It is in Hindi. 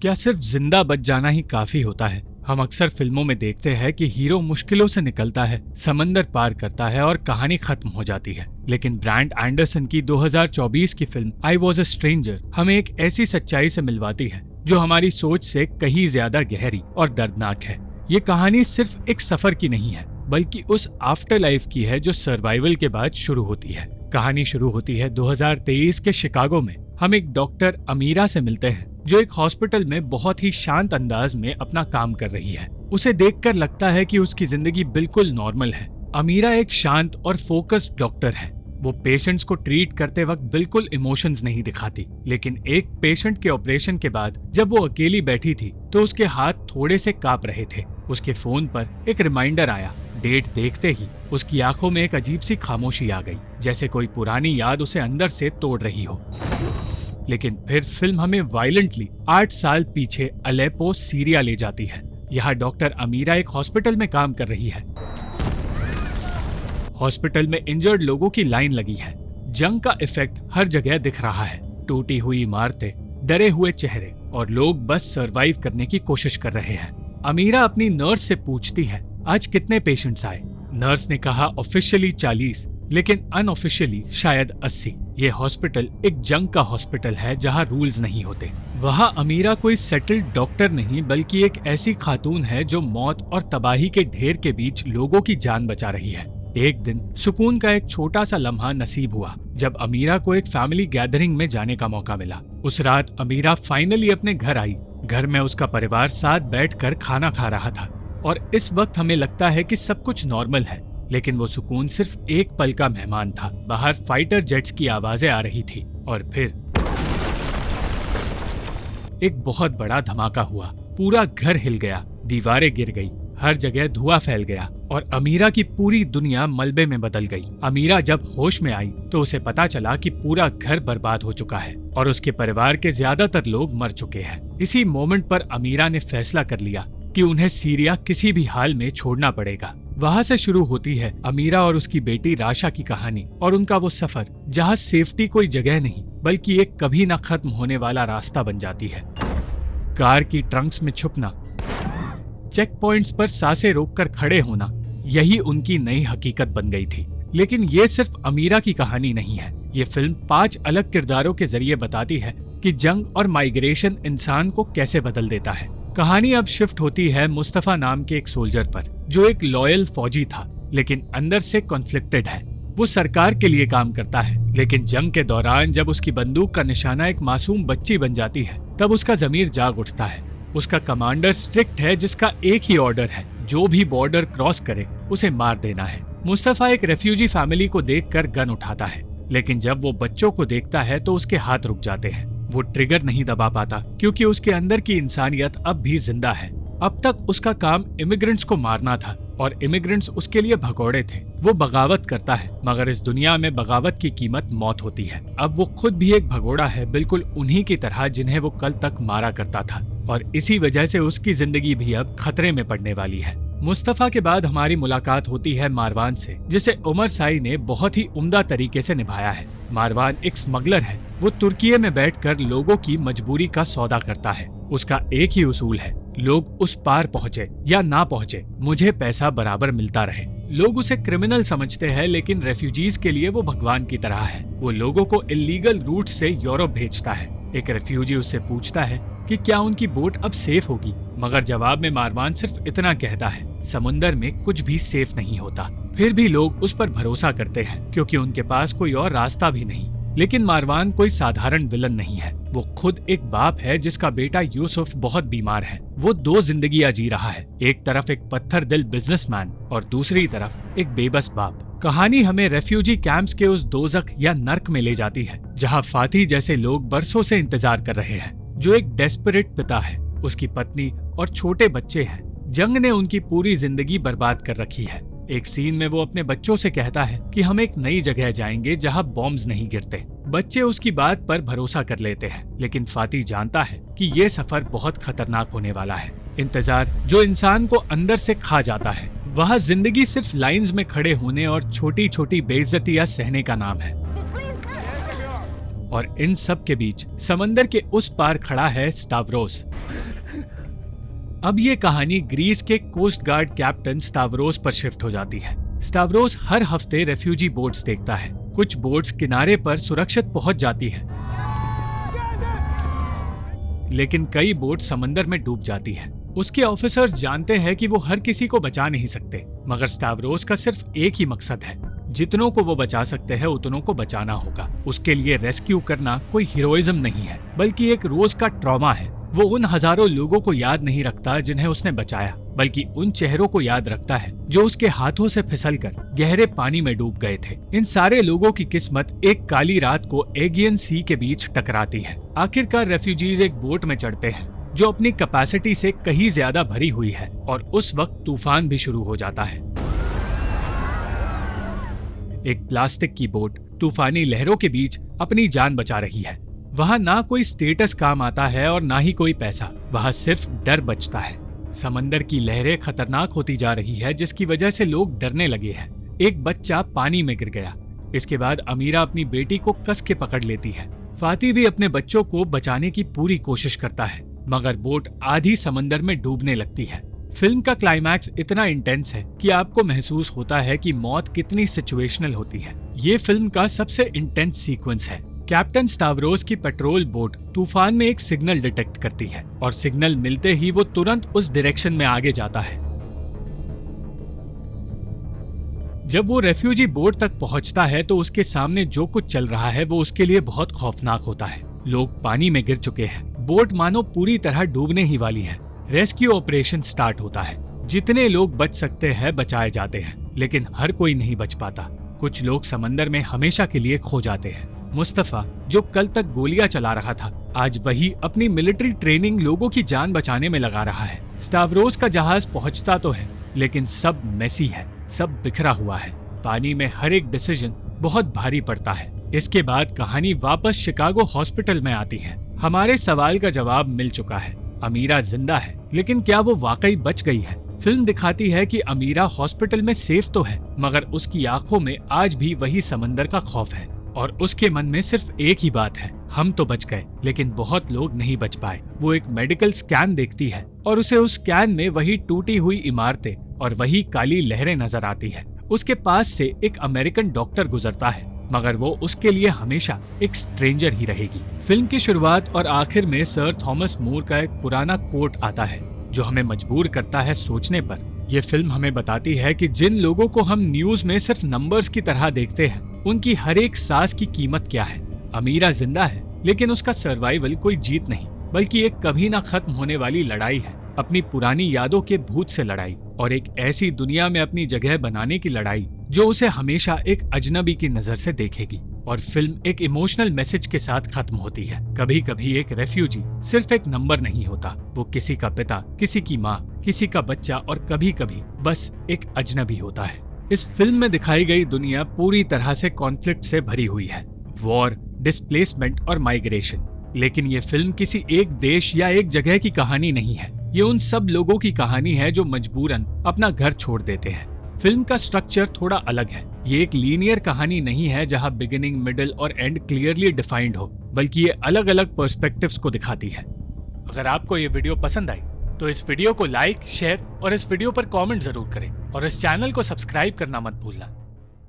क्या सिर्फ जिंदा बच जाना ही काफी होता है? हम अक्सर फिल्मों में देखते हैं कि हीरो मुश्किलों से निकलता है, समंदर पार करता है और कहानी खत्म हो जाती है। लेकिन ब्रांड एंडरसन की 2024 की film I was a stranger हमें एक ऐसी सच्चाई से मिलवाती है जो हमारी सोच से कहीं ज्यादा गहरी और दर्दनाक है। ये कहानी सिर्फ एक सफर की नहीं है, बल्कि उस आफ्टर लाइफ की है जो सर्वाइवल के बाद शुरू होती है। कहानी शुरू होती है 2023 के शिकागो में। हम एक डॉक्टर अमीरा से मिलते हैं जो एक हॉस्पिटल में बहुत ही शांत अंदाज में अपना काम कर रही है। उसे देखकर लगता है कि उसकी जिंदगी बिल्कुल नॉर्मल है। अमीरा एक शांत और फोकस्ड डॉक्टर है। वो पेशेंट्स को ट्रीट करते वक्त बिल्कुल इमोशंस नहीं दिखाती। लेकिन एक पेशेंट के ऑपरेशन के बाद जब वो अकेली बैठी थी तो उसके हाथ थोड़े से कांप रहे थे। उसके फोन पर एक रिमाइंडर आया। डेट देखते ही उसकी आंखों में एक अजीब सी खामोशी आ गई, जैसे कोई पुरानी याद उसे अंदर से तोड़ रही हो। लेकिन फिर फिल्म हमें वायलेंटली 8 साल पीछे अलेप्पो, सीरिया ले जाती है। यहाँ डॉक्टर अमीरा एक हॉस्पिटल में काम कर रही है। हॉस्पिटल में इंजर्ड लोगों की लाइन लगी है। जंग का इफेक्ट हर जगह दिख रहा है। टूटी हुई इमारतें, डरे हुए चेहरे और लोग बस सरवाइव करने की कोशिश कर रहे हैं। अमीरा अपनी नर्स से पूछती है, आज कितने पेशेंट्स आए? नर्स ने कहा ऑफिशियली 40, लेकिन अनऑफिशियली शायद 80। ये हॉस्पिटल एक जंग का हॉस्पिटल है जहाँ रूल्स नहीं होते। वहाँ अमीरा कोई सेटल्ड डॉक्टर नहीं, बल्कि एक ऐसी खातून है जो मौत और तबाही के ढेर के बीच लोगों की जान बचा रही है। एक दिन सुकून का एक छोटा सा लम्हा नसीब हुआ जब अमीरा को एक फैमिली गैदरिंग में जाने का मौका मिला। उस रात अमीरा फाइनली अपने घर आई। घर में उसका परिवार साथ बैठकर खाना खा रहा था और इस वक्त हमें लगता है कि सब कुछ नॉर्मल है, लेकिन वो सुकून सिर्फ एक पल का मेहमान था। बाहर फाइटर जेट्स की आवाजें आ रही थी और फिर एक बहुत बड़ा धमाका हुआ। पूरा घर हिल गया, दीवारें गिर गई, हर जगह धुआं फैल गया और अमीरा की पूरी दुनिया मलबे में बदल गई। अमीरा जब होश में आई तो उसे पता चला कि पूरा घर बर्बाद हो चुका है और उसके परिवार के ज्यादातर लोग मर चुके हैं। इसी मोमेंट पर अमीरा ने फैसला कर लिया कि उन्हें सीरिया किसी भी हाल में छोड़ना पड़ेगा। वहाँ से शुरू होती है अमीरा और उसकी बेटी राशा की कहानी और उनका वो सफर जहाँ सेफ्टी कोई जगह नहीं बल्कि एक कभी न खत्म होने वाला रास्ता बन जाती है। कार की ट्रंक्स में छुपना, चेक पॉइंट्स पर सांसें रोककर खड़े होना, यही उनकी नई हकीकत बन गई थी। लेकिन ये सिर्फ अमीरा की कहानी नहीं है। ये फिल्म 5 अलग किरदारों के जरिए बताती है कि जंग और माइग्रेशन इंसान को कैसे बदल देता है। कहानी अब शिफ्ट होती है मुस्तफा नाम के एक सोल्जर पर जो एक लॉयल फौजी था, लेकिन अंदर से कॉन्फ्लिक्टेड है। वो सरकार के लिए काम करता है, लेकिन जंग के दौरान जब उसकी बंदूक का निशाना एक मासूम बच्ची बन जाती है तब उसका जमीर जाग उठता है। उसका कमांडर स्ट्रिक्ट है जिसका एक ही ऑर्डर है, जो भी बॉर्डर क्रॉस करे उसे मार देना है। मुस्तफा एक रेफ्यूजी फैमिली को देखकर गन उठाता है, लेकिन जब वो बच्चों को देखता है तो उसके हाथ रुक जाते हैं। वो ट्रिगर नहीं दबा पाता क्योंकि उसके अंदर की इंसानियत अब भी जिंदा है। अब तक उसका काम इमिग्रेंट्स को मारना था और इमिग्रेंट्स उसके लिए भगोड़े थे। वो बगावत करता है, मगर इस दुनिया में बगावत की कीमत मौत होती है। अब वो खुद भी एक भगोड़ा है, बिल्कुल उन्हीं की तरह जिन्हें वो कल तक मारा करता था और इसी वजह से उसकी जिंदगी भी अब खतरे में पड़ने वाली है। मुस्तफा के बाद हमारी मुलाकात होती है मारवान से, जिसे उमर साई ने बहुत ही उम्दा तरीके से निभाया है। मारवान एक स्मगलर है। वो तुर्की में बैठकर लोगों की मजबूरी का सौदा करता है। उसका एक ही उसूल है, लोग उस पार पहुँचे या ना पहुँचे, मुझे पैसा बराबर मिलता रहे। लोग उसे क्रिमिनल समझते हैं, लेकिन रेफ्यूजीज के लिए वो भगवान की तरह है। वो लोगों को इलीगल रूट से यूरोप भेजता है। एक रेफ्यूजी उससे पूछता है कि क्या उनकी बोट अब सेफ होगी, मगर जवाब में मारवान सिर्फ इतना कहता है, समुंदर में कुछ भी सेफ नहीं होता। फिर भी लोग उस पर भरोसा करते हैं क्योंकि उनके पास कोई और रास्ता भी नहीं। लेकिन मारवान कोई साधारण विलन नहीं है। वो खुद एक बाप है जिसका बेटा यूसुफ बहुत बीमार है। वो 2 जिंदगियां जी रहा है, एक तरफ एक पत्थर दिल बिजनेसमैन और दूसरी तरफ एक बेबस बाप। कहानी हमें रेफ्यूजी कैंप्स के उस दोजख या नर्क में ले जाती है जहां फाती जैसे लोग बरसों से इंतजार कर रहे हैं। जो एक डेस्परेट पिता है, उसकी पत्नी और छोटे बच्चे हैं। जंग ने उनकी पूरी जिंदगी बर्बाद कर रखी है। एक सीन में वो अपने बच्चों से कहता है कि हम एक नई जगह जाएंगे जहां बॉम्ब्स नहीं गिरते। बच्चे उसकी बात पर भरोसा कर लेते हैं, लेकिन फाती जानता है कि ये सफर बहुत खतरनाक होने वाला है। इंतजार जो इंसान को अंदर से खा जाता है। वह जिंदगी सिर्फ लाइंस में खड़े होने और छोटी छोटी बेइज्जतियां सहने का नाम है। और इन सब के बीच समंदर के उस पार खड़ा है स्टावरोस। अब ये कहानी ग्रीस के कोस्ट गार्ड कैप्टन स्टावरोस पर शिफ्ट हो जाती है। स्टावरोस हर हफ्ते रेफ्यूजी बोट्स देखता है। कुछ बोट्स किनारे पर सुरक्षित पहुंच जाती है, लेकिन कई बोट समंदर में डूब जाती है। उसके ऑफिसर्स जानते हैं कि वो हर किसी को बचा नहीं सकते, मगर स्टावरोस का सिर्फ एक ही मकसद है, जितनों को वो बचा सकते हैं उतनों को बचाना होगा। उसके लिए रेस्क्यू करना कोई हीरोइज्म नहीं है, बल्कि एक रोज का ट्रॉमा है। वो उन हजारों लोगों को याद नहीं रखता जिन्हें उसने बचाया, बल्कि उन चेहरों को याद रखता है जो उसके हाथों से फिसलकर गहरे पानी में डूब गए थे। इन सारे लोगों की किस्मत एक काली रात को एगियन सी के बीच टकराती है। आखिरकार रेफ्यूजीज एक बोट में चढ़ते हैं जो अपनी कैपेसिटी से कहीं ज्यादा भरी हुई है, और उस वक्त तूफान भी शुरू हो जाता है। एक प्लास्टिक की बोट तूफानी लहरों के बीच अपनी जान बचा रही है। वहाँ ना कोई स्टेटस काम आता है और ना ही कोई पैसा, वहाँ सिर्फ डर बचता है। समंदर की लहरें खतरनाक होती जा रही है, जिसकी वजह से लोग डरने लगे हैं। एक बच्चा पानी में गिर गया। इसके बाद अमीरा अपनी बेटी को कस के पकड़ लेती है। फाती भी अपने बच्चों को बचाने की पूरी कोशिश करता है, मगर बोट आधी समंदर में डूबने लगती है। फिल्म का क्लाइमैक्स इतना इंटेंस है कि आपको महसूस होता है कि मौत कितनी सिचुएशनल होती है। ये फिल्म का सबसे इंटेंस सीक्वेंस है। कैप्टन स्टावरोस की पेट्रोल बोट तूफान में एक सिग्नल डिटेक्ट करती है, और सिग्नल मिलते ही वो तुरंत उस डायरेक्शन में आगे जाता है। जब वो रेफ्यूजी बोट तक पहुंचता है तो उसके सामने जो कुछ चल रहा है वो उसके लिए बहुत खौफनाक होता है। लोग पानी में गिर चुके हैं। बोट मानो पूरी तरह डूबने ही वाली है। रेस्क्यू ऑपरेशन स्टार्ट होता है। जितने लोग बच सकते हैं बचाए जाते हैं, लेकिन हर कोई नहीं बच पाता। कुछ लोग समंदर में हमेशा के लिए खो जाते हैं। मुस्तफा, जो कल तक गोलियां चला रहा था, आज वही अपनी मिलिट्री ट्रेनिंग लोगों की जान बचाने में लगा रहा है। स्टावरोस का जहाज पहुंचता तो है, लेकिन सब मेसी है, सब बिखरा हुआ है। पानी में हर एक डिसीजन बहुत भारी पड़ता है। इसके बाद कहानी वापस शिकागो हॉस्पिटल में आती है। हमारे सवाल का जवाब मिल चुका है। अमीरा जिंदा है, लेकिन क्या वो वाकई बच गई है? फिल्म दिखाती है कि अमीरा हॉस्पिटल में सेफ तो है, मगर उसकी आंखों में आज भी वही समंदर का खौफ है, और उसके मन में सिर्फ एक ही बात है, हम तो बच गए, लेकिन बहुत लोग नहीं बच पाए। वो एक मेडिकल स्कैन देखती है और उसे उस स्कैन में वही टूटी हुई इमारतें और वही काली लहरें नजर आती है। उसके पास से एक अमेरिकन डॉक्टर गुजरता है, मगर वो उसके लिए हमेशा एक स्ट्रेंजर ही रहेगी। फिल्म की शुरुआत और आखिर में सर थॉमस मूर का एक पुराना कोट आता है, जो हमें मजबूर करता है सोचने पर। यह फिल्म हमें बताती है कि जिन लोगों को हम न्यूज में सिर्फ नंबर्स की तरह देखते हैं, उनकी हर एक सांस की कीमत क्या है। अमीरा जिंदा है, लेकिन उसका सर्वाइवल कोई जीत नहीं, बल्कि एक कभी ना खत्म होने वाली लड़ाई है। अपनी पुरानी यादों के भूत से लड़ाई, और एक ऐसी दुनिया में अपनी जगह बनाने की लड़ाई जो उसे हमेशा एक अजनबी की नजर से देखेगी। और फिल्म एक इमोशनल मैसेज के साथ खत्म होती है। कभी कभी एक रेफ्यूजी सिर्फ एक नंबर नहीं होता, वो किसी का पिता, किसी की माँ, किसी का बच्चा, और कभी कभी बस एक अजनबी होता है। इस फिल्म में दिखाई गई दुनिया पूरी तरह से कॉन्फ्लिक्ट से भरी हुई है, वॉर, डिस्प्लेसमेंट और माइग्रेशन। लेकिन ये फिल्म किसी एक देश या एक जगह की कहानी नहीं है। ये उन सब लोगों की कहानी है जो मजबूरन अपना घर छोड़ देते हैं। फिल्म का स्ट्रक्चर थोड़ा अलग है। ये एक लीनियर कहानी नहीं है जहां बिगिनिंग, मिडिल और एंड क्लियरली डिफाइंड हो, बल्कि ये अलग अलग पर्सपेक्टिव्स को दिखाती है। अगर आपको ये वीडियो पसंद आई तो इस वीडियो को लाइक, शेयर और इस वीडियो पर कमेंट जरूर करें, और इस चैनल को सब्सक्राइब करना मत भूलना।